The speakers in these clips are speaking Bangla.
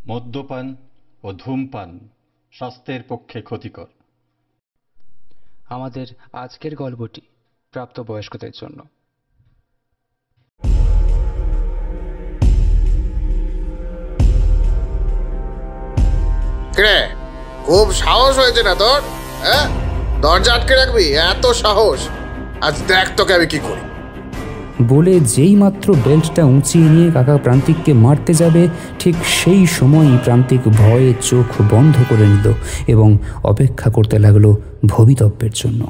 মদ্যপান ও ধূমপান স্বাস্থ্যের পক্ষে ক্ষতিকর। আমাদের আজকের গল্পটি প্রাপ্তবয়স্কদের জন্য। খুব সাহস হয়েছে না তোর? হ্যাঁ, দরজা আটকে রাখবি? এত সাহস! আজ দেখ তোকে আমি কি করি। বলে যেই মাত্র বেল্টটা উঁচিয়ে নিয়ে কাকা প্রান্তিককে মারতে যাবে, ঠিক সেই সময়ই প্রান্তিক ভয়ে চোখ বন্ধ করে নিল এবং অপেক্ষা করতে লাগলো ভবিতব্যের জন্য।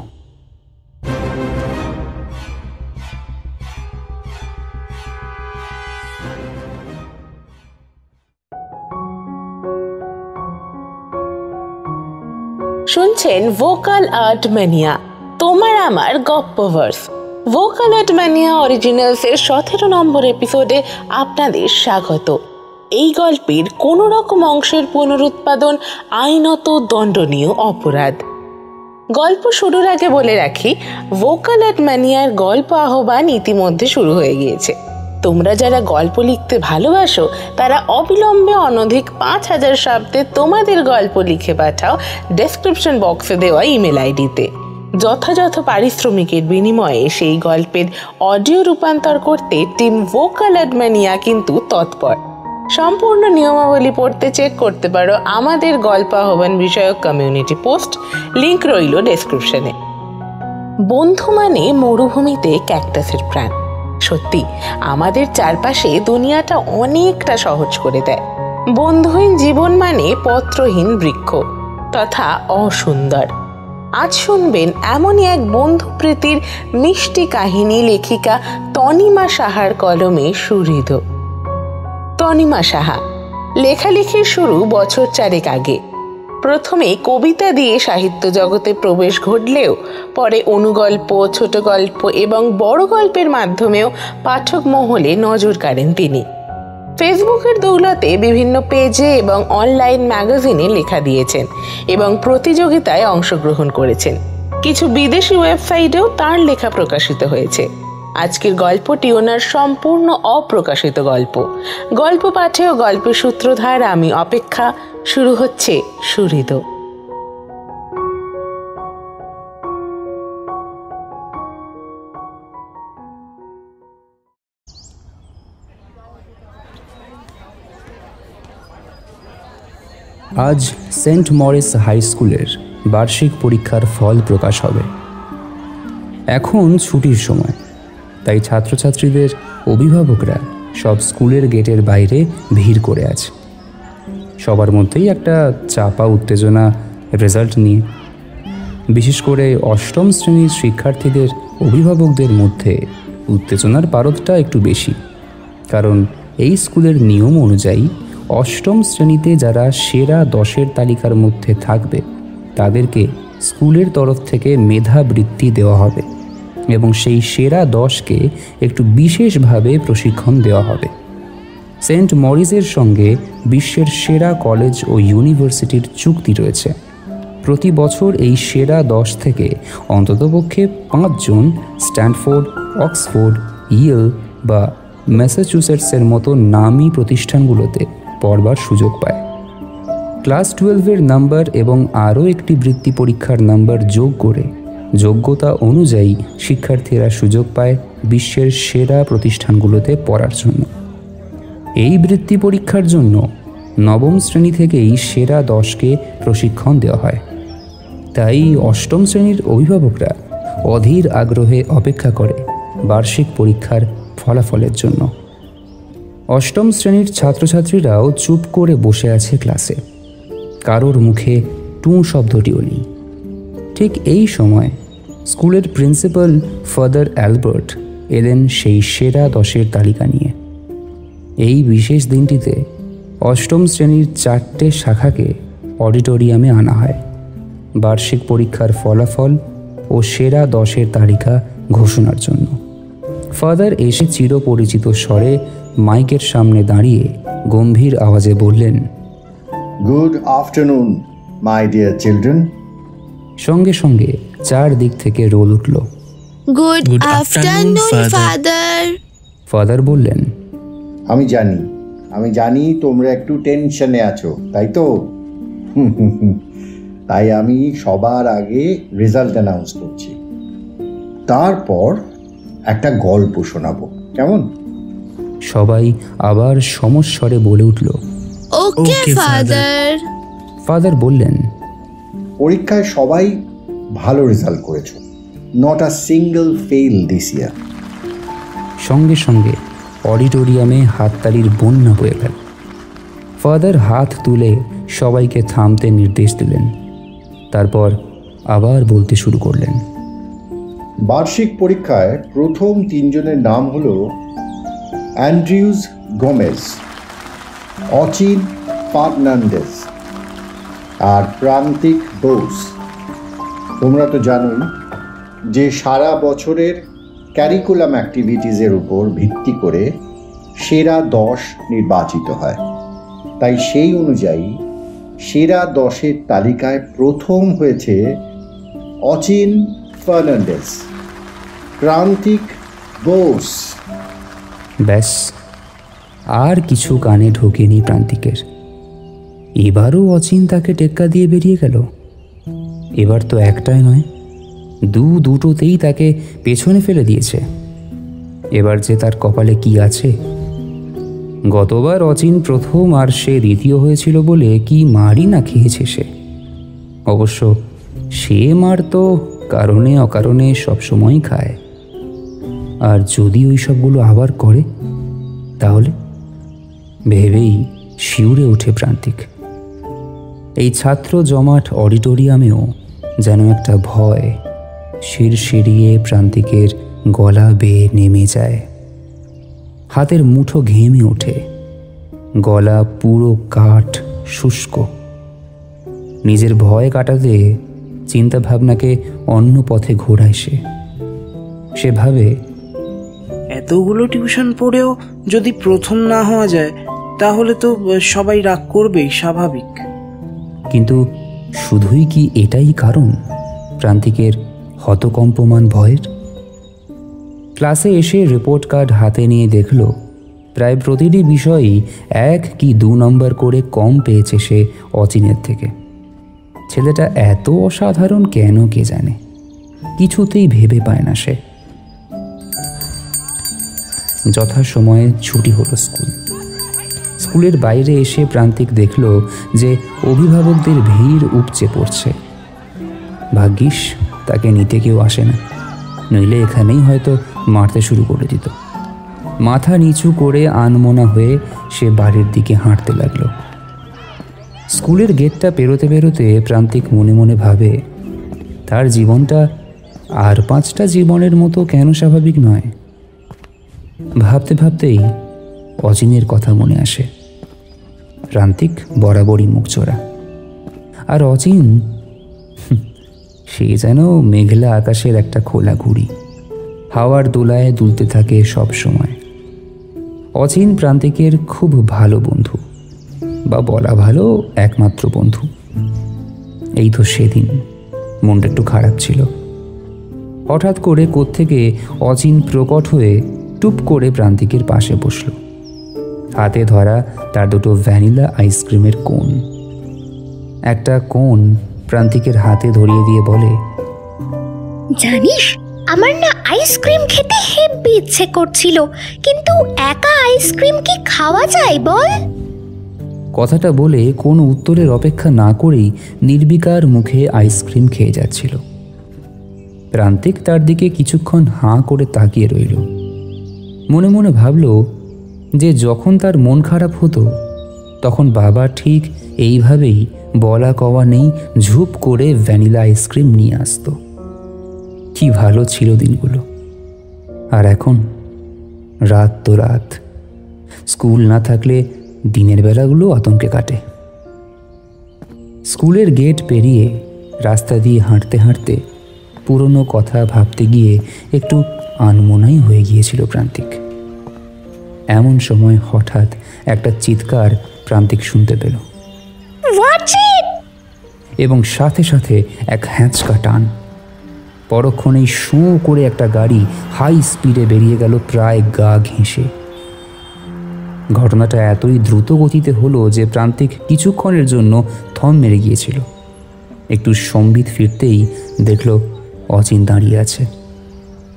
শুনছেন ভোকাল আর্ট ম্যানিয়া, তোমার আমার গপ্পভার্স। ভোকাল আর্ট ম্যানিয়া অরিজিনালসের 17 নম্বর এপিসোডে আপনাদের স্বাগত। এই গল্পের কোনো রকম অংশের পুনরুৎপাদন আইনত দণ্ডনীয় অপরাধ। গল্প শুরুর আগে বলে রাখি, ভোকাল আর্ট ম্যানিয়ার গল্প আহ্বান ইতিমধ্যে শুরু হয়ে গিয়েছে। তোমরা যারা গল্প লিখতে ভালোবাসো তারা অবিলম্বে অনধিক 5000 শব্দে তোমাদের গল্প লিখে পাঠাও ডেসক্রিপশন বক্সে দেওয়া ইমেল আইডিতে। যথাযথ পারিশ্রমিকের বিনিময়ে সেই গল্পের অডিও রূপান্তর করতে টিম ভোকাল আর্ট ম্যানিয়া কিন্তু তৎপর। সম্পূর্ণ নিয়মাবলী পড়তে চেক করতে পারো আমাদের গল্প আহ্বান বিষয়ক কমিউনিটি পোস্ট, লিংক রইল ডেসক্রিপশনে। বন্ধু মানে মরুভূমিতে ক্যাকটাসের প্রাণ। সত্যি, আমাদের চারপাশে দুনিয়াটা অনেকটা সহজ করে দেয়। বন্ধুহীন জীবন মানে পত্রহীন বৃক্ষ তথা অসুন্দর। আজ শুনবেন এমনই এক বন্ধুপ্রীতির মিষ্টি কাহিনী লেখিকা তনিমা সাহার কলমে সুহৃদ। তনিমা সাহা লেখালেখির শুরু বছর 4 আগে। প্রথমে কবিতা দিয়ে সাহিত্য জগতে প্রবেশ ঘটলেও পরে অনুগল্প, ছোট গল্প এবং বড় গল্পের মাধ্যমেও পাঠক মহলে নজর কাড়েন তিনি। ফেসবুকের দৌলতে বিভিন্ন পেজে এবং অনলাইন ম্যাগাজিনে লেখা দিয়েছেন এবং প্রতিযোগিতায় অংশগ্রহণ করেছেন। কিছু বিদেশি ওয়েবসাইটেও তার লেখা প্রকাশিত হয়েছে। আজকের গল্পটি ওনার সম্পূর্ণ অপ্রকাশিত গল্প। গল্প পাঠে ও গল্পের সূত্রধার আমি অপেক্ষা। শুরু হচ্ছে সুহৃদ। আজ সেন্ট মরিস হাই স্কুলের বার্ষিক পরীক্ষার ফল প্রকাশ হবে। এখন ছুটির সময়, তাই ছাত্রছাত্রীদের অভিভাবকরা সব স্কুলের গেটের বাইরে ভিড় করে আছে। সবার মধ্যেই একটা চাপা উত্তেজনা রেজাল্ট নিয়ে। বিশেষ করে অষ্টম শ্রেণীর শিক্ষার্থীদের অভিভাবকদের মধ্যে উত্তেজনার পারদটা একটু বেশি, কারণ এই স্কুলের নিয়ম অনুযায়ী অষ্টম শ্রেণীতে যারা সেরা 10-এর তালিকার মধ্যে থাকবে তাদেরকে স্কুলের তরফ থেকে মেধাবৃত্তি দেওয়া হবে এবং সেই সেরা 10কে একটু বিশেষভাবে প্রশিক্ষণ দেওয়া হবে। সেন্ট মরিসের সঙ্গে বিশ্বের সেরা কলেজ ও ইউনিভার্সিটির চুক্তি রয়েছে। প্রতি বছর এই সেরা 10 থেকে অন্ততপক্ষে 5 জন স্ট্যানফোর্ড, অক্সফোর্ড, ইয়েল বা ম্যাসাচুসেটসের মতো নামী প্রতিষ্ঠানগুলোতে পড়বার সুযোগ পায়। ক্লাস 12-এর নাম্বার এবং আরও একটি বৃত্তি পরীক্ষার নাম্বার যোগ করে যোগ্যতা অনুযায়ী শিক্ষার্থীরা সুযোগ পায় বিশ্বের সেরা প্রতিষ্ঠানগুলোতে পড়ার জন্য। এই বৃত্তি পরীক্ষার জন্য নবম শ্রেণী থেকেই সেরা 10কে প্রশিক্ষণ দেওয়া হয়। তাই অষ্টম শ্রেণীর অভিভাবকরা অধীর আগ্রহে অপেক্ষা করে বার্ষিক পরীক্ষার ফলাফলের জন্য। অষ্টম শ্রেণীর ছাত্রছাত্রীরাও চুপ করে বসে আছে ক্লাসে, কারোর মুখে টুঁ শব্দটিও নেই। ঠিক এই সময় স্কুলের প্রিন্সিপাল ফাদার অ্যালবার্ট এলেন সেই সেরা 10-এর তালিকা নিয়ে। এই বিশেষ দিনটিতে অষ্টম শ্রেণীর 4টে শাখাকে অডিটোরিয়ামে আনা হয় বার্ষিক পরীক্ষার ফলাফল ও সেরা 10-এর তালিকা ঘোষণার জন্য। ফাদার এসে চিরপরিচিত স্বরে মাইকের সামনে দাঁড়িয়ে গম্ভীর আওয়াজে বললেন, good afternoon my dear children. সঙ্গে সঙ্গে চারদিক থেকে রোল উঠল, গুড আফটারনুন ফাদার। ফাদার বললেন, আমি জানি আমি জানি তোমরা একটু টেনশনে আছো, তাই তো? তাই আমি সবার আগে রেজাল্ট অ্যানাউন্স করছি, তারপর একটা গল্প শোনাবো, কেমন? সবাই আবার সমস্বরে বলে উঠল, ওকে ফাদার। ফাদার বললেন, পরীক্ষায় সবাই ভালো রেজাল্ট করেছো, not a single fail this ইয়ার। সঙ্গে সঙ্গে অডিটোরিয়ামে হাততালির বন্যা বয়ে গেল। ফাদার হাত তুলে সবাইকে থামতে নির্দেশ দিলেন। তারপর আবার বলতে শুরু করলেন, বার্ষিক পরীক্ষায় প্রথম 3 জনের নাম হলো অ্যান্ড্রিউজ গোমেজ, অচিন ফার্নান্ডেজ আর প্রান্তিক বোস। তোমরা তো জানোই যে সারা বছরের ক্যারিকুলাম অ্যাক্টিভিটিসের উপর ভিত্তি করে সেরা 10 নির্বাচিত হয়। তাই সেই অনুযায়ী সেরা 10-এর তালিকায় প্রথম হয়েছে অচিন ফার্নান্ডেজ, প্রান্তিক বোস। ব্যাস, আর কিছু কানে ঢোকেনি প্রান্তিকের। এবারও অচিন তাকে টেক্কা দিয়ে বেরিয়ে গেল। এবার তো একটাই নয়, দুটোতেই তাকে পেছনে ফেলে দিয়েছে। এবার যে তার কপালে কি আছে। গতবার অচিন প্রথম আর সে দ্বিতীয় হয়েছিল বলে কি মারই না খেয়েছে সে। অবশ্য সে মার তো কারণে অকারণে সবসময় খায়। আর যদি ওই সবগুলো আবার করে তাহলে ভেবেই শিউরে ওঠে প্রান্তিক। এই ছাত্র জমাট অডিটোরিয়ামেও যেন একটা ভয় শিরশিরিয়ে প্রান্তিকের গলা বেয়ে নেমে যায়। হাতের মুঠো ঘেমে ওঠে, গলা পুরো কাঠ শুষ্ক। নিজের ভয় কাটাতে চিন্তাভাবনাকে অন্য পথে ঘোরায় সে ভাবে, এতগুলো টিউশন পড়েও যদি প্রথম না হওয়া যায় তাহলে তো সবাই রাগ করবেই, স্বাভাবিক। কিন্তু শুধুই কি এটাই কারণ প্রান্তিকের হতকম্পমান ভয়ের? ক্লাসে এসে রিপোর্ট কার্ড হাতে নিয়ে দেখল প্রায় প্রতিটি বিষয়ই 1 কি 2 নম্বর করে কম পেয়েছে সে অচিনের থেকে। ছেলেটা এত অসাধারণ কেন কে জানে, কিছুতেই ভেবে পায় না সে। যথাসময়ে ছুটি হলো স্কুলের বাইরে এসে প্রান্তিক দেখল যে অভিভাবকদের ভিড় উপচে পড়ছে। ভাগ্যিস তাকে নিতে কেউ আসে না, নইলে এখানেই হয়তো মারতে শুরু করে দিত। মাথা নিচু করে আনমনা হয়ে সে বাড়ির দিকে হাঁটতে লাগলো। স্কুলের গেটটা পেরোতে পেরোতে প্রান্তিক মনে মনে ভাবে, তার জীবনটা আর 5টা জীবনের মতো কেন স্বাভাবিক নয়। ভাবতে ভাবতেই অচিনের কথা মনে আসে। প্রান্তিক বরাবরই মুখচোরা, আর অচিন সে যেন মেঘলা আকাশের একটা খোলা ঘুড়ি, হাওয়ার দোলায় দুলতে থাকে সব সময়। অচিন প্রান্তিকের খুব ভালো বন্ধু, বা বলা ভালো একমাত্র বন্ধু। এই তো সেদিন মনটা একটু খারাপ ছিল। হঠাৎ করে কোত্থেকে অচিন প্রকট হয়ে টুপ করে প্রান্তিকের পাশে বসল। হাতে ধরা তার 2টো ভ্যানিলা আইসক্রিমের কোন। একটা কোন প্রান্তিকের হাতে ধরিয়ে দিয়ে বলে, জানিস, আমার না আইসক্রিম খেতে হেব্বি ইচ্ছে করছিল, কিন্তু একা আইসক্রিম কি খাওয়া যায় বল? কথাটা বলে কোনো উত্তরের অপেক্ষা না করেই নির্বিকার মুখে আইসক্রিম খেয়ে যাচ্ছিল। প্রান্তিক তার দিকে কিছুক্ষণ হাঁ করে তাকিয়ে রইল। মনে মনে ভাবল যে যখন তার মন খারাপ হতো তখন বাবা ঠিক এইভাবেই বলা কওয়া নেই ঝুপ করে ভ্যানিলা আইসক্রিম নিয়ে আসতো। কি ভালো ছিল দিনগুলো। আর এখন রাত তো রাত, স্কুল না থাকলে দিনের বেলাগুলো আতঙ্কে কাটে। স্কুলের গেট পেরিয়ে রাস্তা দিয়ে হাঁটতে হাঁটতে পুরনো কথা ভাবতে গিয়ে একটু আনমনাই হয়ে গিয়েছিল প্রান্তিক। এমন সময় হঠাৎ একটা চিৎকার প্রান্তিক শুনতে পেল, এবং সাথে সাথে এক হ্যাঁচকা টান। পরক্ষণেই শোঁ করে একটা গাড়ি হাই স্পিডে বেরিয়ে গেল প্রায় গা ঘেঁষে। ঘটনাটা এতই দ্রুত গতিতে হলো যে প্রান্তিক কিছুক্ষণের জন্য থম মেরে গিয়েছিল। একটু সম্বিত ফিরতেই দেখল অচিন দাঁড়িয়ে আছে।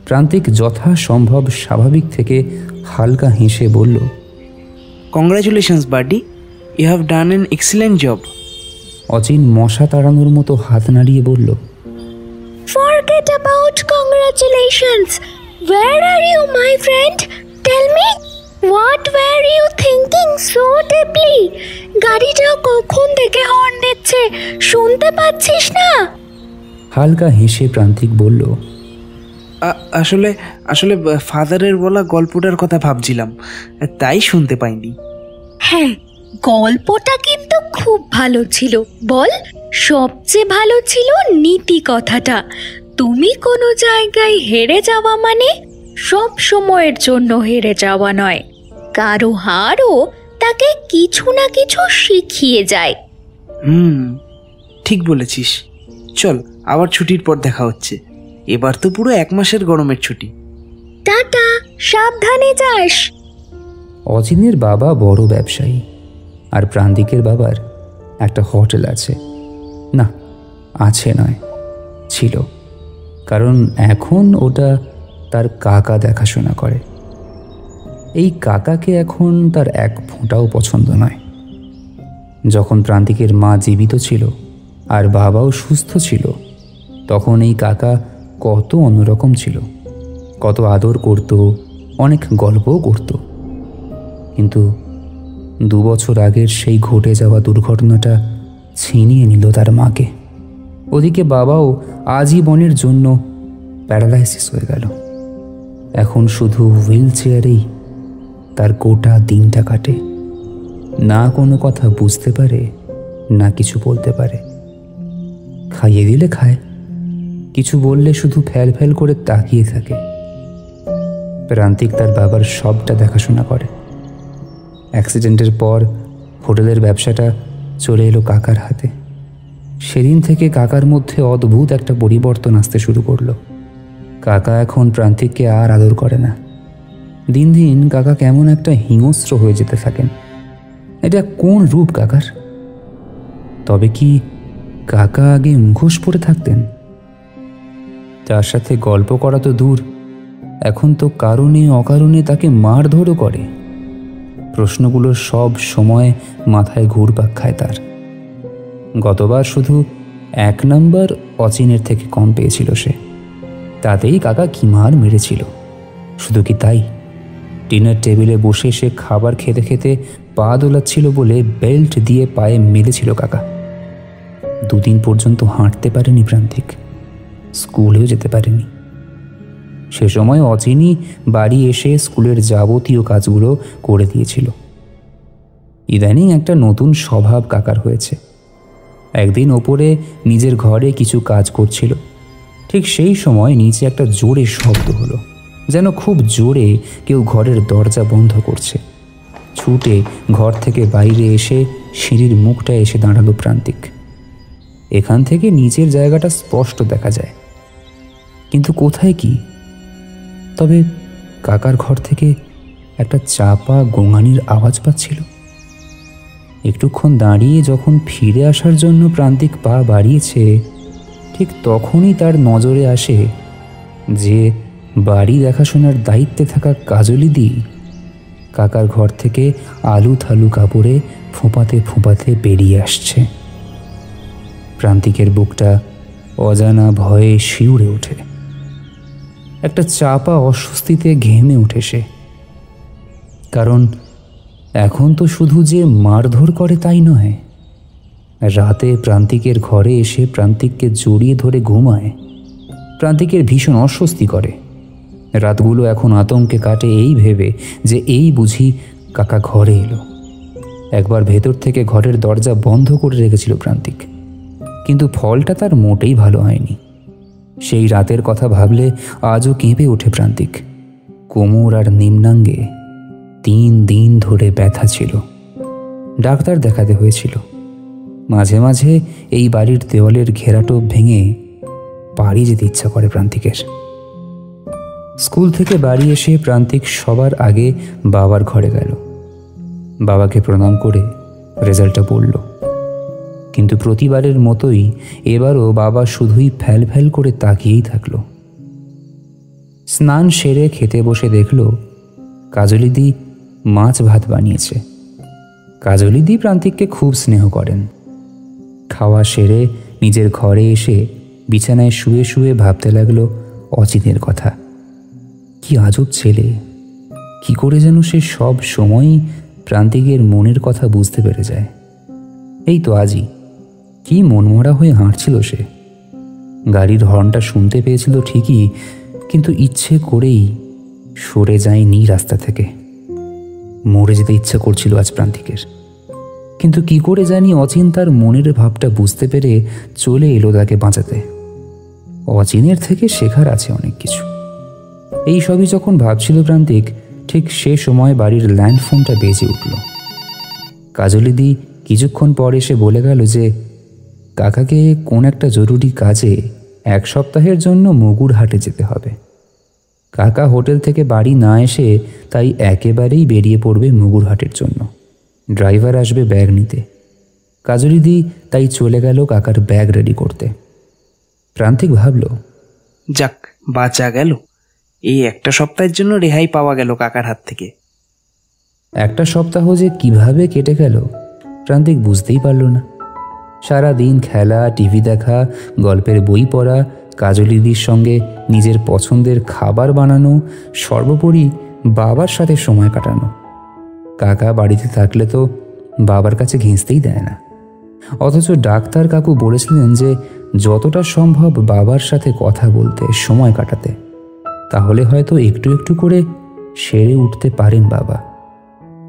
প্রান্তিক যথাসম্ভব স্বাভাবিক থেকে হালকা হেসে বলল, congratulations buddy, you have done an excellent job. অচিন মশা তাড়ানোর মতো হাত নাড়িয়ে বলল, Forget about congratulations. Where are you, my friend? Tell me, what were you thinking so deeply? গাড়িটা কখন থেকে হর্ন দিচ্ছে, শুনতে পাচ্ছিস না? হালকা হেসে প্রান্তিক বলল, আসলে আসলে ফাদারের বলা গল্পটার কথা ভাবছিলাম, তাই শুনতে পাইনি। হ্যাঁ, গল্পটা কিন্তু খুব ভালো ছিল। বল, সবচেয়ে ভালো ছিল নীতি কথাটা। তুমি কোনো জায়গায় হেরে যাওয়া মানে সব সময়ের জন্য হেরে যাওয়া নয়। কারো হারও তাকে কিছু না কিছু শিখিয়ে যায়। ঠিক বলেছিস। চল, আবার ছুটির পর দেখা হচ্ছে। এবার তো পুরো 1 মাসের গরমের ছুটি। টাটা, সাবধানে যাস। অচিনের বাবা বড় ব্যবসায়ী, আর প্রান্তিকের বাবার একটা হোটেল আছে। না, আছে নয়, ছিল। কারণ এখন ওটা তার কাকা দেখাশোনা করে। এই কাকাকে এখন তার এক ফোঁটাও পছন্দ নয়। যখন প্রান্তিকের মা জীবিত ছিল আর বাবাও সুস্থ ছিল, তখন এই কাকা কত অন্যরকম ছিল, কত আদর করত, অনেক গল্পও করত। কিন্তু 2 বছর আগের সেই ঘটে যাওয়া দুর্ঘটনাটা ছিনিয়ে নিল তার মাকে। ওদিকে বাবাও আজীবনের জন্য প্যারালাইসিস হয়ে গেল। এখন শুধু হুইল চেয়ারেই তার গোটা দিনটা কাটে। না কোনো কথা বুঝতে পারে, না কিছু বলতে পারে। খাইয়ে দিলে খায়, কিছু বললে শুধু ফ্যাল ফ্যাল করে তাকিয়ে থাকে। প্রান্তিক তার বাবার সবটা দেখাশোনা করে। অ্যাক্সিডেন্টের পর হোটেলের ব্যবসাটা চলে এলো কাকার হাতে। সেদিন থেকে কাকার মধ্যে অদ্ভুত একটা পরিবর্তন আসতে শুরু করলো। কাকা এখন প্রান্তিককে আর আদর করে না। দিন দিন কাকা কেমন একটা হিংস্র হয়ে যেতে থাকেন। এটা কোন রূপ কাকার? তবে কি কাকা আগে মুখোশ পরে থাকতেন? তার সাথে গল্প করা তো দূর, এখন তো কারণে অকারণে তাকে মারধরও করে। প্রশ্নগুলো সব সময় মাথায় ঘুরপাক খায় তার। গতবার শুধু 1 নম্বর অচিনের থেকে কম পেয়েছিল সে, তাতেই কাকা কি মার মেরেছিল। শুধু কি তাই, ডিনার টেবিলে বসে সে খাবার খেতে খেতে পা দোলাচ্ছিল বলে বেল্ট দিয়ে পায়ে মেরেছিল কাকা। 2 দিন পর্যন্ত হাঁটতে পারেনি প্রান্তিক, স্কুলেও যেতে পারেনি। সে সময় অচিনই বাড়ি এসে স্কুলের যাবতীয় কাজগুলো করে দিয়েছিল। ইদানিং একটা নতুন স্বভাব কাকার হয়েছে। একদিন ওপরে নিজের ঘরে কিছু কাজ করছিল, ঠিক সেই সময় নিচে একটা জোরে শব্দ হলো, যেন খুব জোরে কেউ ঘরের দরজা বন্ধ করছে। ছুটে ঘর থেকে বাইরে এসে সিঁড়ির মুখটা এসে দাঁড়ালো প্রান্তিক। এখান থেকে নিচের জায়গাটা স্পষ্ট দেখা যায়, কিন্তু কোথায় কি? তবে কাকার ঘর থেকে একটা চাপা গোঙানির আওয়াজ পাচ্ছিল। একটুক্ষণ দাঁড়িয়ে যখন ফিরে আসার জন্য প্রান্তিক পা বাড়িয়েছে, ঠিক তখনই তার নজরে আসে যে বাড়ি দেখাশোনার দায়িত্বে থাকা কাজলিদি কাকার ঘর থেকে আলু থালু কাপড়ে ফোঁপাতে ফোঁপাতে বেরিয়ে আসছে। প্রান্তিকের বুকটা অজানা ভয়ে শিউরে ওঠে। একটা চাপা অস্বস্তিতে ঘেমে ওঠে সে। কারণ এখন তো শুধু যে মারধর করে তাই নয়, রাতে প্রান্তিকের ঘরে এসে প্রান্তিককে জড়িয়ে ধরে ঘুমায়। প্রান্তিকের ভীষণ অস্বস্তি করে। রাতগুলো এখন আতঙ্কে কাটে এই ভেবে যে এই বুঝি কাকা ঘরে এলো। একবার ভেতর থেকে ঘরের দরজা বন্ধ করে রেখেছিল প্রান্তিক, কিন্তু ফলটা তার মোটেই ভালো হয়নি। সেই রাতের কথা ভাবলে আজও কেঁপে ওঠে প্রান্তিক। কোমর আর নিম্নাঙ্গে 3 দিন ধরে ব্যথা ছিল। ডাক্তার দেখাতে হয়েছিল। মাঝে মাঝে এই বাড়ির দেওয়ালের ঘেরাটোপ ভেঙে বাড়ি যেতে ইচ্ছা করে প্রান্তিকের। স্কুল থেকে বাড়ি এসে প্রান্তিক সবার আগে বাবার ঘরে গেল। বাবাকে প্রণাম করে রেজাল্টটা পড়ল। কিন্তু প্রতিবারের মতোই এবারও বাবা শুধুই ফ্যাল ফ্যাল করে তাকিয়েই থাকল। স্নান সেরে খেতে বসে দেখল কাজলিদি মাছ ভাত বানিয়েছে। কাজলিদি প্রান্তিককে খুব স্নেহ করেন। খাওয়া সেরে নিজের ঘরে এসে বিছানায় শুয়ে শুয়ে ভাবতে লাগলো অচিনের কথা। কি আজব ছেলে, কি করে যেন সে সব সময়ই প্রান্তিকের মনের কথা বুঝতে পেরে যায়। এই তো আজই কি মনমরা হয়ে হাঁটছিল সে। গাড়ির হর্নটা শুনতে পেয়েছিল ঠিকই, কিন্তু ইচ্ছে করেই সরে যায়নি রাস্তা থেকে। মরে যেতে ইচ্ছে করছিল আজ প্রান্তিকের, কিন্তু কি করে জানি অচিন তার মনের ভাবটা বুঝতে পেরে চলে এলো তাকে বাঁচাতে। অচিনের থেকে শেখার আছে অনেক কিছু। এই সবই যখন ভাবছিল প্রান্তিক, ঠিক সে সময় বাড়ির ল্যান্ডফোনটা বেজে উঠল। কাজলিদি কিছুক্ষণ পর এসে বলে গেল যে কাকাকে কোন একটা জরুরি কাজে 1 সপ্তাহের জন্য মুগুরহাটে যেতে হবে। কাকা হোটেল থেকে বাড়ি না এসে তাই একেবারেই বেরিয়ে পড়বে মুগুরহাটের জন্য। ড্রাইভার আসবে ব্যাগ নিতে। কাজলিদি তাই চলে গেল কাকার ব্যাগ রেডি করতে। প্রান্তিক ভাবল, যাক, বাঁচা গেল। এই 1 সপ্তাহের জন্য রেহাই পাওয়া গেল কাকার হাত থেকে। 1 সপ্তাহ যে কিভাবে কেটে গেল প্রান্তিক বুঝতেই পারল না। সারা দিন খেলা, টিভি দেখা, গল্পের বই পড়া, কাজলিদির সঙ্গে নিজের পছন্দের খাবার বানানো, সর্বোপরি বাবার সাথে সময় কাটানো। কাকা বাড়িতে থাকলে তো বাবার কাছে ঘেঁষতেই দেয় না, অথচ ডাক্তার কাকু বলেছিলেন যে যতটা সম্ভব বাবার সাথে কথা বলতে, সময় কাটাতে, তাহলে হয়তো একটু একটু করে সেরে উঠতে পারেন বাবা।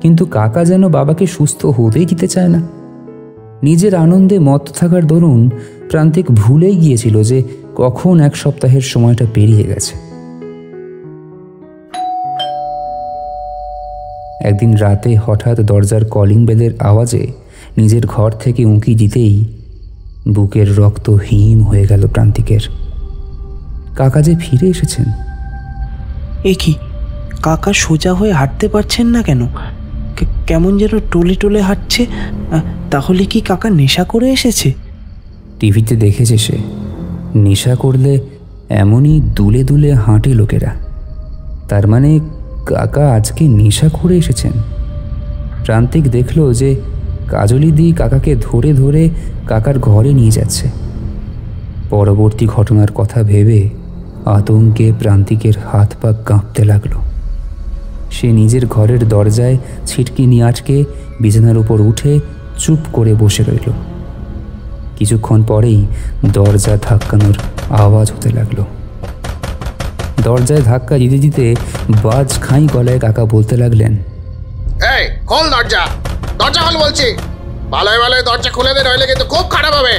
কিন্তু কাকা যেন বাবাকে সুস্থ হতেই দিতে চায় না। নিজের আনন্দে মত্ত থাকার দরুন প্রান্তিক ভুলেই গিয়েছিল যে কখন 1 সপ্তাহের সময়টা পেরিয়ে গেছে। একদিন রাতে হঠাৎ দরজার কলিং বেলের আওয়াজে নিজের ঘর থেকে উঁকি দিতেই বুকের রক্ত হিম হয়ে গেল প্রান্তিকের। কাকা যে ফিরে এসেছেন। এ কি, কাকা সোজা হয়ে হাঁটতে পারছেন না কেন? কেমন যেন টলে টলে হাঁটছে। তাহলে কি কাকা নেশা করে এসেছে? টিভিতে দেখেছে সে নেশা করলে এমনই দুলে দুলে হাঁটে লোকেরা। তার মানে কাকা আজকে নেশা করে এসেছেন। প্রান্তিক দেখল যে কাজলিদি কাকাকে ধরে ধরে কাকার ঘরে নিয়ে যাচ্ছে। পরবর্তী ঘটনার কথা ভেবে আতঙ্কে প্রান্তিকের হাত পা কাঁপতে লাগলো। সে নিজের ঘরের দরজায় ছিটকিনি আটকে বিছানার উপর উঠে চুপ করে বসে রইল। কিছুক্ষণ পরেই দরজা ধাক্কানোর আওয়াজ হতে লাগলো। দরজায় ধাক্কা দিতে দিতে বাজ খাই গলায় কাকা বলতে লাগলেন, এই খোল দরজা, দরজা খোল বলছি। ভালোই ভালোই দরজা খুলে দে, নইলে কিন্তু খুব খারাপ হবে।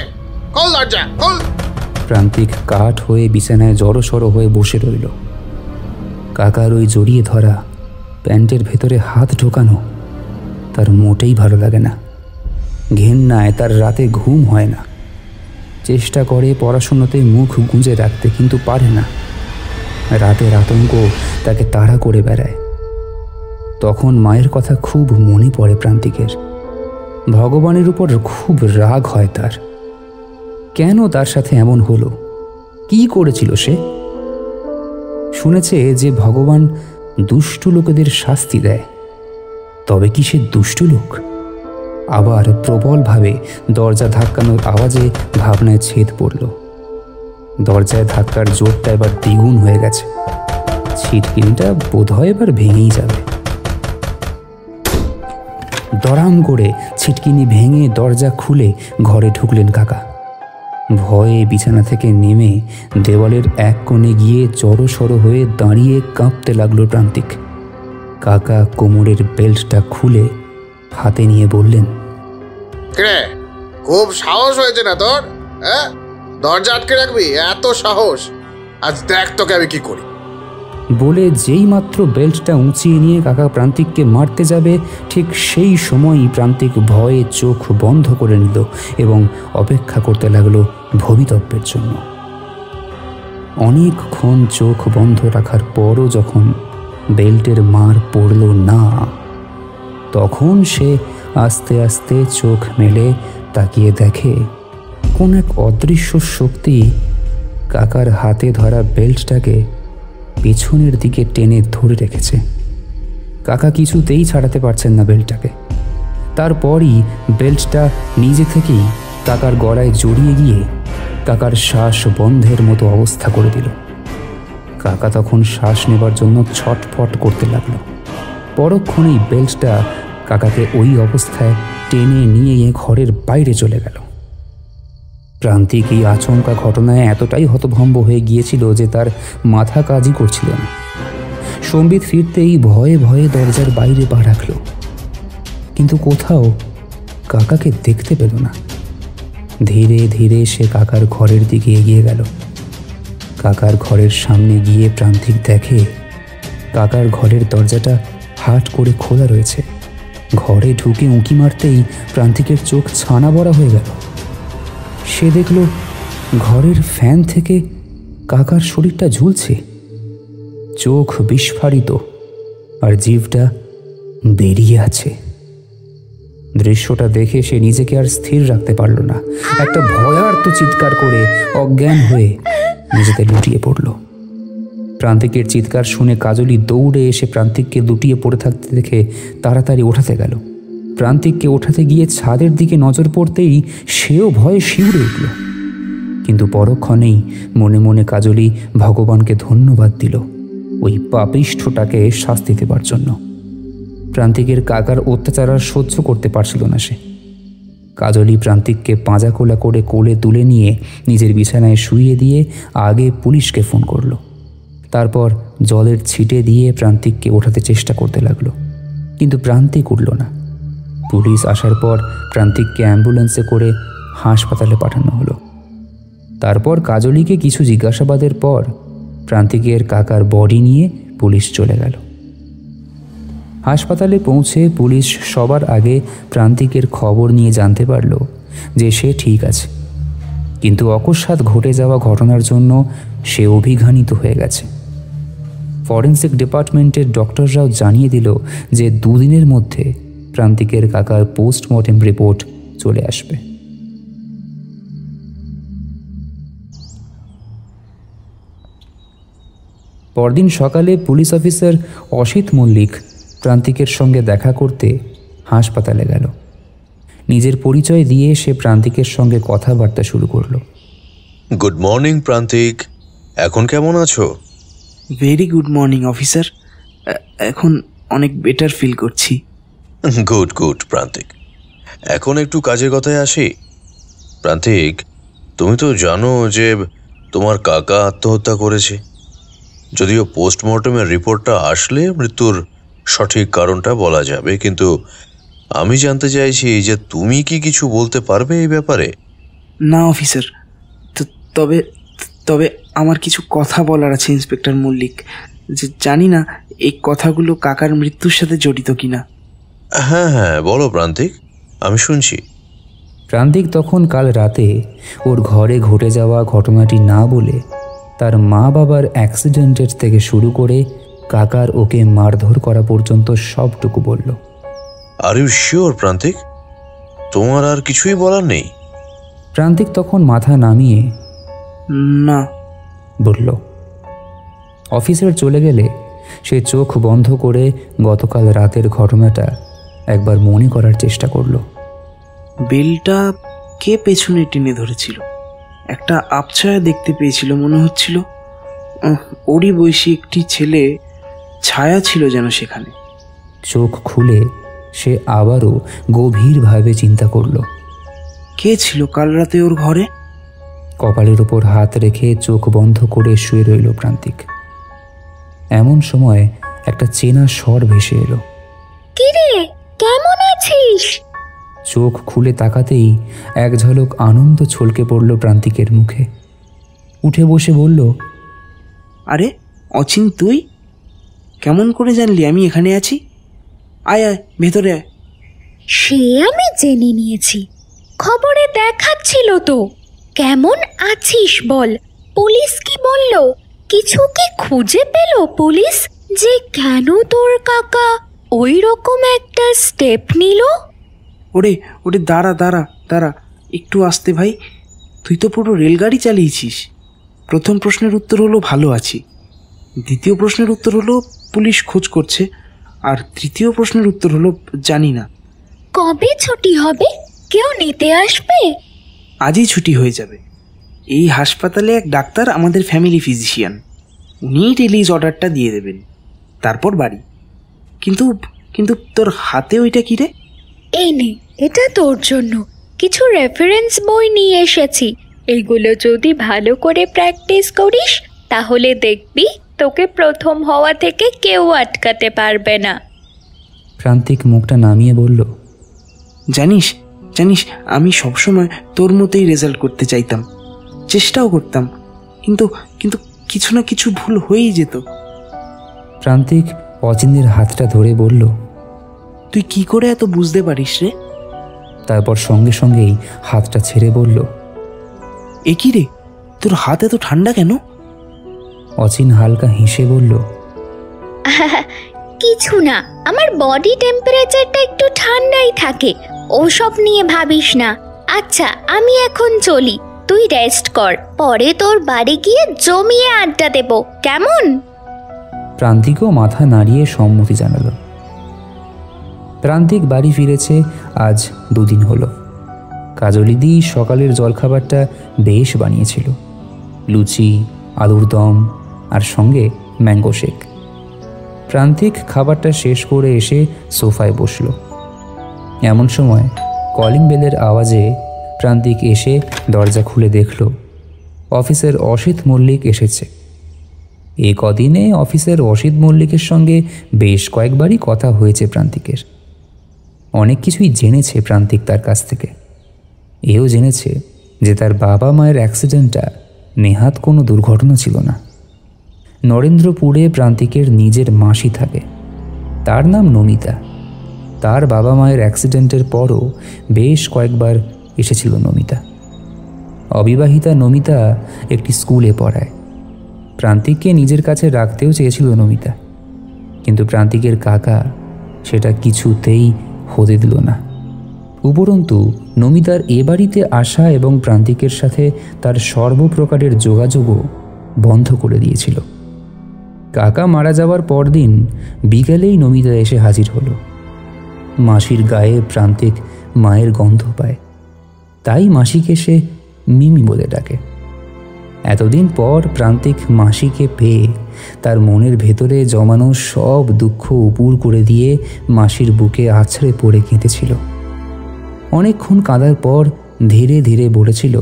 খোল দরজা, খোল। প্রান্তিক কাঠ হয়ে বিছানায় জড়সড় হয়ে বসে রইল। কাকার ওই জড়িয়ে ধরা, প্যান্টের ভেতরে হাত ঢোকানো তার মোটেই ভালো লাগে না। ঘেন্নায় তার রাতে ঘুম হয় না। চেষ্টা করে পড়াশুনোতে মুখ গুঁজে রাখতে, কিন্তু পারে না। রাতের আতঙ্ক তাকে তাড়া করে বেড়ায়। তখন মায়ের কথা খুব মনে পড়ে প্রান্তিকের। ভগবানের উপর খুব রাগ হয় তার। কেন তার সাথে এমন হলো? কি করেছিল সে? শুনেছে যে ভগবান দুষ্টু লোকেদের শাস্তি দেয়। তবে কি সে দুষ্টু লোক? আবার প্রবলভাবে দরজা ধাক্কানোর আওয়াজে ভাবনায় ছেদ পড়ল। দরজায় ধাক্কার জোরটা এবার দ্বিগুণ হয়ে গেছে। ছিটকিনিটা বোধহয় এবার ভেঙেই যাবে। দড়াম করে ছিটকিনি ভেঙে দরজা খুলে ঘরে ঢুকলেন কাকা। ভয়ে বিছানা থেকে নেমে দেওয়ালের এক কোণে গিয়ে জড়সড় হয়ে দাঁড়িয়ে কাঁপতে লাগলো প্রান্তিক। কাকা কোমরের বেল্টটা খুলে হাতে নিয়ে বললেন, কে খুব সাহস হয়েছে না তোর? হ্যাঁ, দরজা আটকে রাখবি? এত সাহস! আজ দেখ তোকে আমি কি করি। বলে যেই মাত্র বেল্টটা উঁচিয়ে নিয়ে কাকা প্রান্তিককে মারতে যাবে, ঠিক সেই সময়ই প্রান্তিক ভয়ে চোখ বন্ধ করে নিল এবং অপেক্ষা করতে লাগলো ভবিতব্যের জন্য। অনেকক্ষণ চোখ বন্ধ রাখার পরও যখন বেল্টের মার পড়ল না, তখন সে আস্তে আস্তে চোখ মেলে তাকিয়ে দেখে কোন এক অদৃশ্য শক্তি কাকার হাতে ধরা বেল্টটাকে পেছনের দিকে টেনে ধরে রেখেছে। কাকা কিছুতেই ছাড়াতে পারছেন না বেল্টটাকে। তারপরই বেল্টটা নিজে থেকেই কাকার গলায় জড়িয়ে গিয়ে কাকার শ্বাস বন্ধের মতো অবস্থা করে দিল। কাকা তখন শ্বাস নেবার জন্য ছটফট করতে লাগলো। পরক্ষণেই বেল্টটা কাকাকে ওই অবস্থায় টেনে নিয়ে ঘরের বাইরে চলে গেল। প্রান্তিক এই আচমকা ঘটনায় এতটাই হতভম্ব হয়ে গিয়েছিল যে তার মাথা কাজই করছিল না। সম্বিত ফিরতেই ভয়ে ভয়ে দরজার বাইরে পা রাখল, কিন্তু কোথাও কাকাকে দেখতে পেল না। ধীরে ধীরে সে কাকার ঘরের দিকে এগিয়ে গেল। কাকার ঘরের সামনে গিয়ে প্রান্তিক দেখে কাকার ঘরের দরজাটা হাট করে খোলা রয়েছে। ঘরে ঢুকে উঁকি মারতেই প্রান্তিকের চোখ ছানা বড়া হয়ে গেল। সে দেখল ঘরের ফ্যান থেকে কাকার শরীরটা ঝুলছে, চোখ বিস্ফারিত আর জিভটা বেরিয়ে আছে। দৃশ্যটা দেখে সে নিজেকে আর স্থির রাখতে পারল না। একটা ভয়ার্ত চিৎকার করে অজ্ঞান হয়ে নিজেতে লুটিয়ে পড়ল। প্রান্তিকের চিৎকার শুনে কাজলি দৌড়ে এসে প্রান্তিককে লুটিয়ে পড়ে থাকতে দেখে তাড়াতাড়ি ওঠাতে গেল। প্রান্তিককে ওঠাতে গিয়ে ছাদের দিকে নজর পড়তেই সেও ভয়ে শিউরে উঠল, কিন্তু পরক্ষণেই মনে মনে কাজলি ভগবানকে ধন্যবাদ দিল ওই পাপিষ্ঠটাকে শাস্তি দেবার জন্য। প্রান্তিকের কাকার অত্যাচার আর সহ্য করতে পারছিল না সে। কাজলি প্রান্তিককে পাঁজা কোলা করে কোলে তুলে নিয়ে নিজের বিছানায় শুইয়ে দিয়ে আগে পুলিশকে ফোন করলো। তারপর জলের ছিটে দিয়ে প্রান্তিককে ওঠাতে চেষ্টা করতে লাগলো, কিন্তু প্রান্তিক উঠল না। পুলিশ আসার পর প্রান্তিককে অ্যাম্বুলেন্সে করে হাসপাতালে পাঠানো হলো। তারপর কাজলিকে কিছু জিজ্ঞাসাবাদের পর প্রান্তিকের কাকার বডি নিয়ে পুলিশ চলে গেল। হাসপাতালে পৌঁছে পুলিশ সবার আগে প্রান্তিকের খবর নিয়ে জানতে পারল যে সে ঠিক আছে, কিন্তু অকস্মাৎ ঘটে যাওয়া ঘটনার জন্য সে অভিঘানিত হয়ে গেছে। ফরেন্সিক ডিপার্টমেন্টের ডক্টররাও জানিয়ে দিল যে 2 দিনের মধ্যে প্রান্তিকের কাকার পোস্টমর্টেম রিপোর্ট চলে আসবে। পরদিন সকালে পুলিশ অফিসার অসিত মল্লিক প্রান্তিকের সঙ্গে দেখা করতে হাসপাতালে গেল। নিজের পরিচয় দিয়ে সে প্রান্তিকের সঙ্গে কথাবার্তা শুরু করল। গুড মর্নিং প্রান্তিক, এখন কেমন আছো? ভেরি গুড মর্নিং অফিসার, এখন অনেক বেটার ফিল করছি। গুড গুড প্রান্তিক, এখন একটু কাজের কথায় আসি। প্রান্তিক, তুমি তো জানো যে তোমার কাকা আত্মহত্যা করেছে। যদিও পোস্টমর্টমের রিপোর্টটা আসলে মৃত্যুর সঠিক কারণটা বলা যাবে, কিন্তু আমি জানতে চাইছি যে তুমি কি কিছু বলতে পারবে এই ব্যাপারে? না অফিসার, তবে তবে আমার কিছু কথা বলার আছে ইন্সপেক্টর মল্লিক। যে জানি না এই কথাগুলো কাকার মৃত্যুর সাথে জড়িত কিনা। হ্যাঁ হ্যাঁ বলো প্রান্তিক, আমি শুনছি। প্রান্তিক তখন কাল রাতে ওর ঘরে ঘটে যাওয়া ঘটনাটি না বলে তার মা বাবার অ্যাক্সিডেন্টের থেকে শুরু করে কাকার ওকে মারধর করা পর্যন্ত সবটুকু বলল। আর ইউ শিওর প্রান্তিক, তোমার আর কিছুই বলার নেই? প্রান্তিক তখন মাথা নামিয়ে না বলল। অফিসার চলে গেলে সে চোখ বন্ধ করে গতকাল রাতের ঘটনাটা একবার মনে করার চেষ্টা করল। বেলটা কে পেছনে টেনে ধরেছিল? একটা আবছায়া দেখতে পেয়েছিল মনে হচ্ছিল। ওরই বয়সী একটি ছেলে ছায়া ছিল যেন সেখানে। চোখ খুলে সে আবারও গভীরভাবে চিন্তা করল, কে ছিল কাল রাতে ওর ঘরে? কপালের উপর হাত রেখে চোখ বন্ধ করে শুয়ে রইল প্রান্তিক। এমন সময় একটা চেনা স্বর ভেসে এলো। কিরে, কেমন আছিস? চোখ খুলে তাকাতেই এক ঝলক আনন্দ ছলকে পড়ল প্রান্তিকের মুখে। উঠে বসে বলল, আরে অচিন, তুই কেমন করে জানলি আমি এখানে আছি? আয় আয় ভেতরে আয়। সে আমি জেনে নিয়েছি, খবরে দেখাচ্ছিল তো। কেমন আছিস বল? পুলিশ কি বলল? কিছু কি খুঁজে পেল পুলিশ যে কেন তোর কাকা ওই রকম একটা স্টেপ নিল? ওরে ওরে, দাঁড়া দাঁড়া দাঁড়া, একটু আসতে ভাই। তুই তো পুরো রেলগাড়ি চালিয়েছিস। প্রথম প্রশ্নের উত্তর হলো ভালো আছি, দ্বিতীয় প্রশ্নের উত্তর হলো পুলিশ খোঁজ করছে, আর তৃতীয় প্রশ্নের উত্তর হলো জানি না। কবে ছুটি হবে? কেউ নিতে আসবে? আজই ছুটি হয়ে যাবে। এই হাসপাতালে এক ডাক্তার আমাদের ফ্যামিলি ফিজিশিয়ান, উনিই রিলিজ অর্ডারটা দিয়ে দেবেন, তারপর বাড়ি। কিন্তু কিন্তু তোর হাতে ওইটা কি রে? এই নে, এটা তোর জন্য। কিছু রেফারেন্স বই নিয়ে এসেছি। এগুলো যদি ভালো করে প্র্যাকটিস করিস তাহলে দেখবি তোকে প্রথম হওয়া থেকে কেউ আটকাতে পারবে না। প্রান্তিক মুখটা নামিয়ে বলল, জানিস জানিস আমি সবসময় তোর মতোই রেজাল্ট করতে চাইতাম, চেষ্টাও করতাম, কিন্তু কিন্তু কিছু না কিছু ভুল হয়েই যেত। প্রান্তিক অচিনের হাতটা ধরে বলল, তুই কি করে এত বুঝতে পারিস রে? তারপর সঙ্গে সঙ্গেই হাতটা ছেড়ে বলল, এ কি রে, তোর হাত এত ঠান্ডা কেন? অচিন হালকা হেসে বলল, কিছু না, আমার বডি টেম্পারেচারটা একটু ঠান্ডাই থাকে, ওসব নিয়ে ভাবিস না। আচ্ছা, আমি এখন চলি, তুই রেস্ট কর, পরে তোর বাড়ি গিয়ে জমিয়ে আড্ডা দেব, কেমন? প্রান্তিকও মাথা নাড়িয়ে সম্মতি জানালো। প্রান্তিক বাড়ি ফিরেছে আজ 2 দিন হলো। কাজলিদি সকালের জলখাবারটা বেশ বানিয়েছিল, লুচি, আলুর দম আর সঙ্গে ম্যাঙ্গো শেক। প্রান্তিক খাবারটা শেষ করে এসে সোফায় বসল। এমন সময় কলিং বেলের আওয়াজে প্রান্তিক এসে দরজা খুলে দেখল অফিসের অসিত মল্লিক এসেছে। এই কদিনে অফিসের অসিত মল্লিকের সঙ্গে বেশ কয়েকবারই কথা হয়েছে প্রান্তিকের। অনেক কিছুই জেনেছে প্রান্তিক তার কাছ থেকে। এও জেনেছে যে তার বাবা মায়ের অ্যাক্সিডেন্টটা নেহাত কোনো দুর্ঘটনা ছিল না। নরেন্দ্রপুরে প্রান্তিকের নিজের মাসি থাকে, তার নাম নমিতা। তার বাবা মায়ের অ্যাক্সিডেন্টের পরও বেশ কয়েকবার এসেছিল নমিতা। অবিবাহিতা নমিতা একটি স্কুলে পড়ায়। প্রান্তিককে নিজের কাছে রাখতেও চেয়েছিল নমিতা, কিন্তু প্রান্তিকের কাকা সেটা কিছুতেই হতে দিল না। উপরন্তু নমিতার এ বাড়িতে আসা এবং প্রান্তিকের সাথে তার সর্বপ্রকারের যোগাযোগও বন্ধ করে দিয়েছিল। কাকা মারা যাওয়ার পরদিন বিকেলেই নমিতা এসে হাজির হলো। মাসির গায়ে প্রান্তিক মায়ের গন্ধ পায়, তাই মাসিকে সে মিমি বলে ডাকে। এতদিন পর প্রান্তিক মাসিকে পেয়ে তার মনের ভেতরে জমানো সব দুঃখ উপুর করে দিয়ে মাসির বুকে আছড়ে পড়ে কেঁদেছিল। অনেকক্ষণ কাঁদার পর ধীরে ধীরে বলেছিল,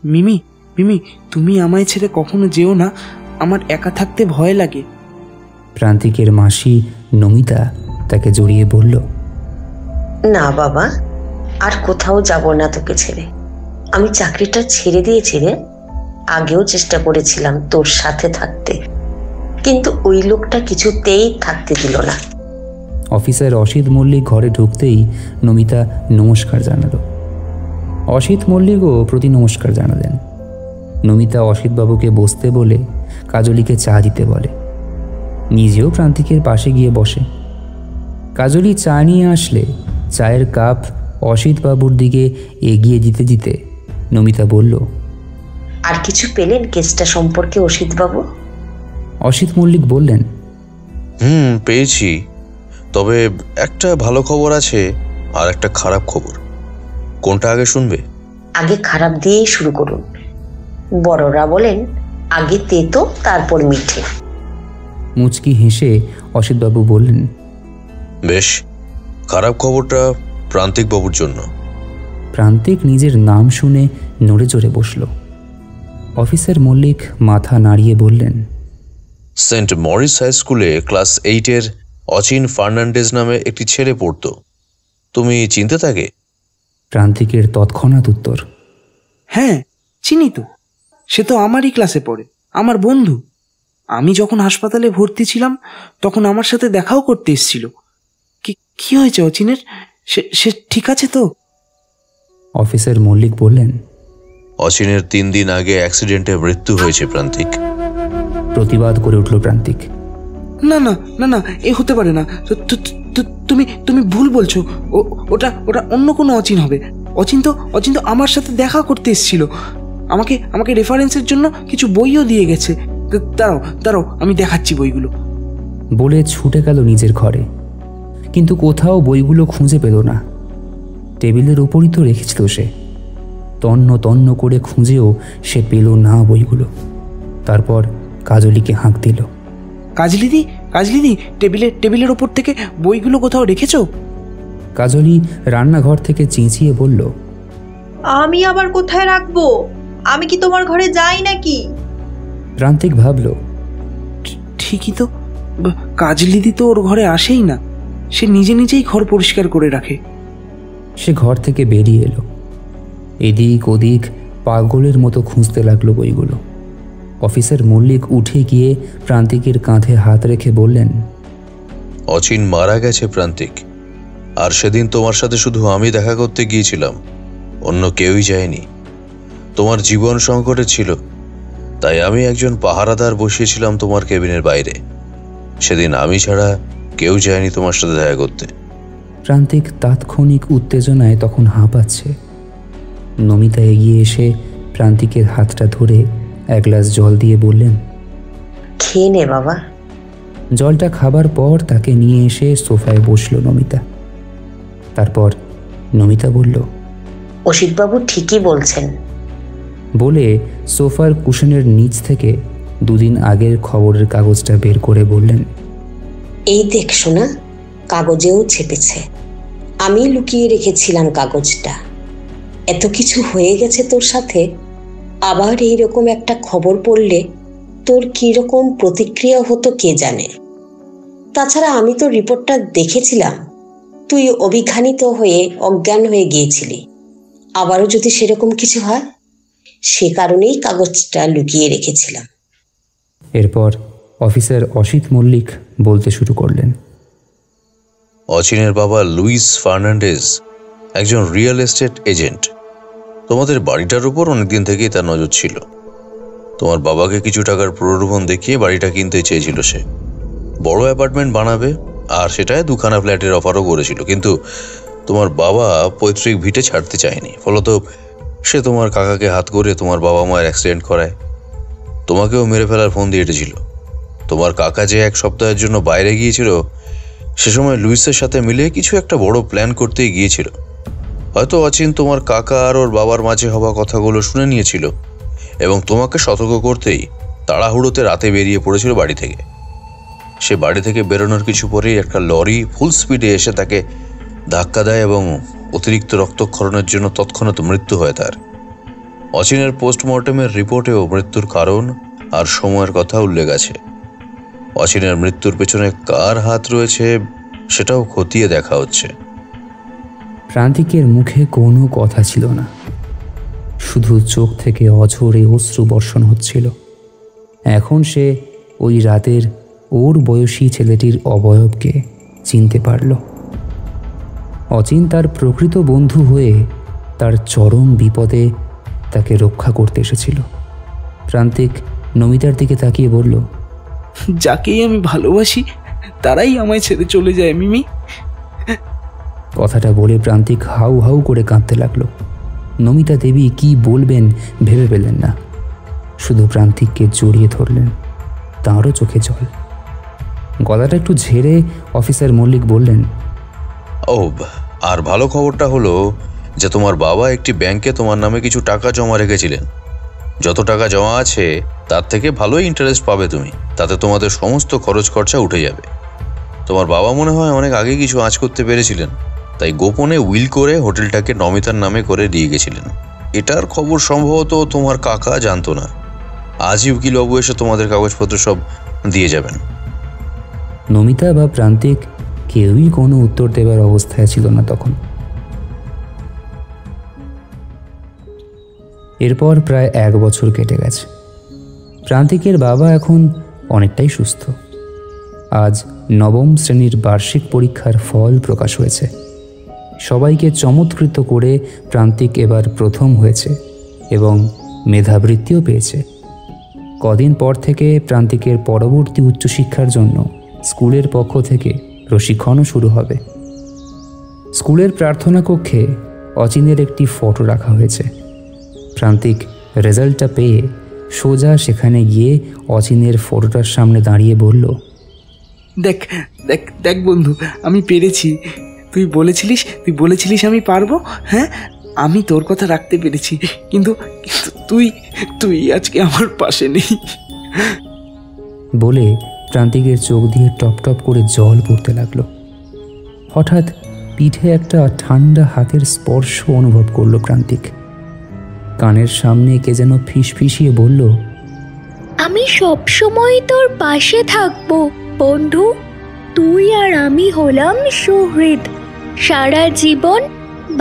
মিমি মিমি, তুমি আমায় ছেড়ে কখনো যেও না, আমার একা থাকতে ভয় লাগে। প্রান্তিকের মাসি নমিতা তাকে জড়িয়ে বলল, না বাবা, আর কোথাও যাব না তোকে ছেড়ে। আমি চাকরিটা ছেড়ে দিয়েছি রে। আগেও চেষ্টা করেছিলাম তোর সাথে থাকতে, কিন্তু ওই লোকটা কিছুতেই থাকতে দিল না। অফিসার অসিত মল্লিক ঘরে ঢুকতেই নমিতা নমস্কার জানালো। অসিত মল্লিকও প্রতি নমস্কার জানালেন। নমিতা অসিতবাবুকে বসতে বলে কাজলিকে চা দিতে বলে, নিজেও প্রান্তিকের পাশে গিয়ে বসে। কাজলি চা নিয়ে আসলে চায়ের কাপ অসিতবাবুর দিকে এগিয়ে দিতে দিতে নমিতা বলল, আর কিছু পেলেন কেসটা সম্পর্কে অসিত বাবু? অসিত মল্লিক বললেন, পেয়েছি, তবে একটা ভালো খবর আছে আর একটা খারাপ খবর। কোনটা আগে শুনবে? আগে খারাপ দিয়েই শুরু করুন। বড়রা বলেন আগে তেতো তারপর মিঠে। মুচকি হেসে অসিতবাবু বললেন, বেশ, খারাপ খবরটা প্রান্তিক বাবুর জন্য। প্রান্তিক নিজের নাম শুনে নড়ে চড়ে বসল। অফিসার মল্লিক মাথা নাড়িয়ে বললেন, সেন্ট মরিস হাই স্কুলে ক্লাস 8-এর অচিন ফার্নান্ডেজ নামে একটি ছেলে পড়তো। তুমি চিনতে তাকে? প্রান্তিকের তৎক্ষণাৎ উত্তর, হ্যাঁ চিনি তো, সে তো আমারই ক্লাসে পড়ে, আমার বন্ধু। আমি যখন হাসপাতালে ভর্তি ছিলাম তখন আমার সাথে দেখাও করতে এসেছিল। কি হয়েছে অচিনের? সে ঠিক আছে তো? অফিসার মল্লিক বললেন, অচিনের 3 দিন আগে অ্যাক্সিডেন্টে মৃত্যু হয়েছে প্রান্তিক। প্রতিবাদ করে উঠল প্রান্তিক, না না না না, এ হতে পারে না। তুমি তুমি ভুল বলছো। ওটা ওটা অন্য কোনো অচিন হবে। অচিন তো আমার সাথে দেখা করতে এসেছিল। আমাকে রেফারেন্সের জন্য কিছু বইও দিয়ে গেছে। দাঁড়াও আমি দেখাচ্ছি বইগুলো। বলে ছুটে গেল নিজের ঘরে, কিন্তু কোথাও বইগুলো খুঁজে পেল না। টেবিলের উপরই তো রেখেছিল সে। তন্ন করে খুঁজেও সে পেল না বইগুলো। তারপর কাজলিকে হাঁক দিল। কাজলিদি টেবিলের ওপর থেকে বইগুলো কোথাও রেখেছো? কাজলি রান্নাঘর থেকে চেঁচিয়ে বলল, আমি আবার কোথায় রাখবো? আমি কি তোমার ঘরে যাই নাকি? প্রান্তিক ভাবল, ঠিকই তো, কাজলিদি তো ওর ঘরে আসেই না। সে নিজেই ঘর পরিষ্কার করে রাখে। সে ঘর থেকে বেরিয়ে এলো। এদিক ওদিক পাগলের মতো খুঁজতে লাগলো বইগুলো। অফিসার মল্লিক উঠে গিয়ে প্রান্তিকের কাঁধে হাত রেখে বললেন, অচিন মারা গেছে প্রান্তিক। আর সেদিন তোমার সাথে শুধু আমি দেখা করতে গিয়েছিলাম, অন্য কেউই যায়নি। তোমার জীবন সংকটে ছিল, তাই আমি একজন পাহারাদার বসিয়েছিলাম তোমার কেবিনের বাইরে। সেদিন আমি ছাড়া কেউ যায়নি তোমার সাথে দেখা করতে। প্রান্তিক তাৎক্ষণিক উত্তেজনায় তখন হাঁপাচ্ছে। নমিতা এগিয়ে এসে প্রান্তিকের হাতটা ধরে এক গ্লাস জল দিয়ে বললেন, খেয়ে নে বাবা। জলটা খাবার পর তাকে নিয়ে এসে সোফায় বসল নমিতা। তারপর নমিতা বলল, অসিতবাবু ঠিকই বলছেন। বলে সোফার কুশনের নিচ থেকে দুদিন আগের খবরের কাগজটা বের করে বললেন, এই দেখ শোনা, কাগজেও ছেপেছে। আমি লুকিয়ে রেখেছিলাম কাগজটা। এত কিছু হয়ে গেছে তোর সাথে, আবার এইরকম একটা খবর পড়লে তোর কিরকম প্রতিক্রিয়া হতো কে জানে। তাছাড়া আমি তো রিপোর্টটা দেখেছিলাম, তুই অভিজ্ঞানিত হয়ে অজ্ঞান হয়ে গিয়েছিলি। আবারও যদি সেরকম কিছু হয়, সে কারণেই কাগজটা লুকিয়ে রেখেছিলাম। এরপর অফিসার অসিত মল্লিক বলতে শুরু করলেন, অচিনের বাবা লুইস ফার্নান্ডেজ একজন রিয়েল এস্টেট এজেন্ট। তোমাদের বাড়িটার উপর অনেকদিন থেকেই তার নজর ছিল। তোমার বাবাকে কিছু টাকার প্রলোভন দেখিয়ে বাড়িটা কিনতে চেয়েছিল সে। বড় অ্যাপার্টমেন্ট বানাবে, আর সেটায় দুখানা ফ্ল্যাটের অফারও করেছিল। কিন্তু তোমার বাবা পৈতৃক ভিটে ছাড়তে চায়নি। ফলত সে তোমার কাকাকে হাত করে তোমার বাবা মায়ের অ্যাক্সিডেন্ট করায়। তোমাকেও মেরে ফেলার ফোন দিয়ে এটেছিল। তোমার কাকা যে এক সপ্তাহের জন্য বাইরে গিয়েছিল, সে সময় লুইসের সাথে মিলে কিছু একটা বড় প্ল্যান করতেই গিয়েছিল। হয়তো অচিন তোমার কাকা আর ওর বাবার মাঝে হওয়া কথাগুলো শুনে নিয়েছিল এবং তোমাকে সতর্ক করতেই তাড়াহুড়োতে রাতে বেরিয়ে পড়েছিল বাড়ি থেকে। সে বাড়ি থেকে বেরোনোর কিছু পরেই একটা লরি ফুল স্পিডে এসে তাকে ধাক্কা দেয় এবং অতিরিক্ত রক্তক্ষরণের জন্য তৎক্ষণাৎ মৃত্যু হয় তার। অচিনের পোস্টমর্টেমের রিপোর্টেও মৃত্যুর কারণ আর সময়ের কথা উল্লেখ আছে। অচিনের মৃত্যুর পেছনে কার হাত রয়েছে সেটাও খতিয়ে দেখা হচ্ছে। প্রান্তিকের মুখে কোনো কথা ছিল না, শুধু চোখ থেকে অঝরে অশ্রু বর্ষণ হচ্ছিল। এখন সে ওই রাতের ওর বয়সী ছেলেটির অবয়বকে চিনতে পারল। অচিন তার প্রকৃত বন্ধু হয়ে তার চরম বিপদে তাকে রক্ষা করতে এসেছিল। প্রান্তিক নমিতার দিকে তাকিয়ে বলল, যাকেই আমি ভালোবাসি তারাই আমায় ছেড়ে চলে যায় মিমি। কথাটা বলে প্রান্তিক হাউ হাউ করে কাঁদতে লাগলো। নমিতা দেবী কি বলবেন ভেবে পেলেন না, শুধু প্রান্তিককে জড়িয়ে ধরলেন। তাঁরও চোখে জল। গলাটা একটু ঝেড়ে অফিসার মল্লিক বললেন, ও, আর ভালো খবরটা হলো যে তোমার বাবা একটি ব্যাংকে তোমার নামে কিছু টাকা জমা রেখেছিলেন। যত টাকা জমা আছে তার থেকে ভালোই ইন্টারেস্ট পাবে তুমি। তাতে তোমাদের সমস্ত খরচ খরচা উঠে যাবে। তোমার বাবা মনে হয় অনেক আগে কিছু আঁচ করতে পেরেছিলেন, তাই গোপনে উইল করে হোটেলটাকে নমিতার নামে করে দিয়ে গেছিলেন। এটার খবর সম্ভবত তোমার কাকা জানতো না। আজই উকিলবাবু এসে তোমাদের কাগজপত্র সব দিয়ে যাবেন। নমিতা বা প্রান্তিক কেউই কোনো উত্তর দেবার অবস্থায় ছিল না তখন। এরপর প্রায় 1 বছর কেটে গেছে। প্রান্তিকের বাবা এখন অনেকটাই সুস্থ। আজ 9ম শ্রেণীর বার্ষিক পরীক্ষার ফল প্রকাশ হয়েছে। সবাইকে চমৎকৃত করে প্রান্তিক এবার প্রথম হয়েছে এবং মেধাবৃত্তিও পেয়েছে। কদিন পর থেকে প্রান্তিকের পরবর্তী উচ্চশিক্ষার জন্য স্কুলের পক্ষ থেকে প্রশিক্ষণও শুরু হবে। স্কুলের প্রার্থনা কক্ষে অচিনের একটি ফটো রাখা হয়েছে। প্রান্তিক রেজাল্টটা পেয়ে সোজা সেখানে গিয়ে অচিনের ফটোটার সামনে দাঁড়িয়ে বলল, দেখ দেখ দেখ বন্ধু, আমি পেরেছি। তুই বলেছিলিস আমি পারবো। হ্যাঁ, আমি তোর কথা রাখতে পেরেছি, কিন্তু তুই তুই আজকে আমার পাশে নেই। বলে প্রান্তিকের চোখ দিয়ে টপ টপ করে জল পড়তে লাগলো। হঠাৎ পিঠে একটা ঠান্ডা হাতের স্পর্শ অনুভব করলো প্রান্তিক। কানের সামনে কে যেন ফিসফিসিয়ে বলল, আমি সবসময় তোর পাশে থাকবো বন্ধু। তুই আর আমি হলাম সুহৃদ, সারা জীবন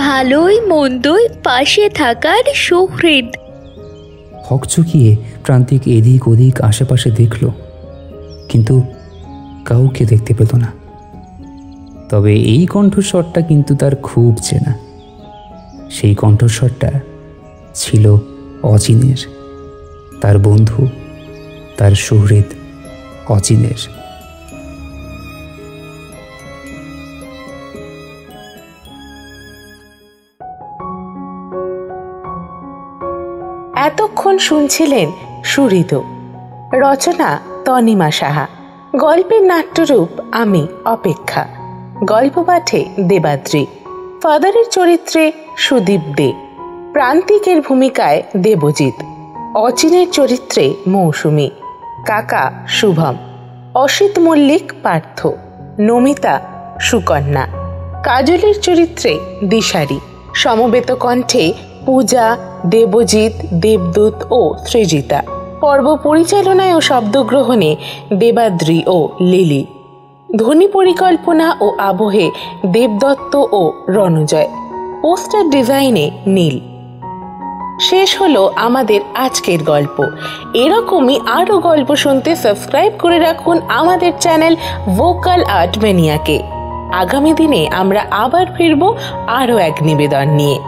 ভালোই মন্দই পাশে থাকার সুহৃদ। হকচকিয়ে প্রান্তিক এদিক ওদিক আশেপাশে দেখল, কিন্তু কাউকে দেখতে পেল না। তবে এই কণ্ঠস্বরটা কিন্তু তার খুব চেনা। সেই কণ্ঠস্বরটা ছিল অচিনের, তার বন্ধু, তার সুহৃদ অচিনের। এতক্ষণ শুনছিলেন সুহৃদ, রচনা তনিমা সাহা, গল্পের নাট্যরূপ আমি অপেক্ষা, গল্প পাঠে দেবাদ্রি, ফাদারের চরিত্রে সুদীপ দে, প্রান্তিকের ভূমিকায় দেবজিৎ, অচিনের চরিত্রে মৌসুমী, কাকা শুভম, অসিত মল্লিক পার্থ, নমিতা সুকন্যা, কাজলের চরিত্রে দিশারি, সমবেত কণ্ঠে পূজা, দেবজিৎ, দেবদূত ও সৃজিতা, পর্ব পরিচালনায় ও শব্দগ্রহণে দেবাদ্রি ও লিলি, ধ্বনি পরিকল্পনা ও আবহে দেবদত্ত ও রণজয়, পোস্টার ডিজাইনে নীল। শেষ হলো আমাদের আজকের গল্প। এরকমই আরও গল্প শুনতে সাবস্ক্রাইব করে রাখুন আমাদের চ্যানেল ভোকাল আর্ট ম্যানিয়াকে। আগামী দিনে আমরা আবার ফিরব আরও এক নিবেদন নিয়ে।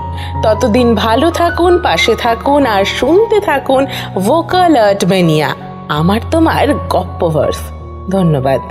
ততদিন ভালো থাকুন, পাশে থাকুন আর শুনতে থাকুন ভোকাল আর্ট ম্যানিয়া, আমার তোমার গপ্পভার্স। ধন্যবাদ।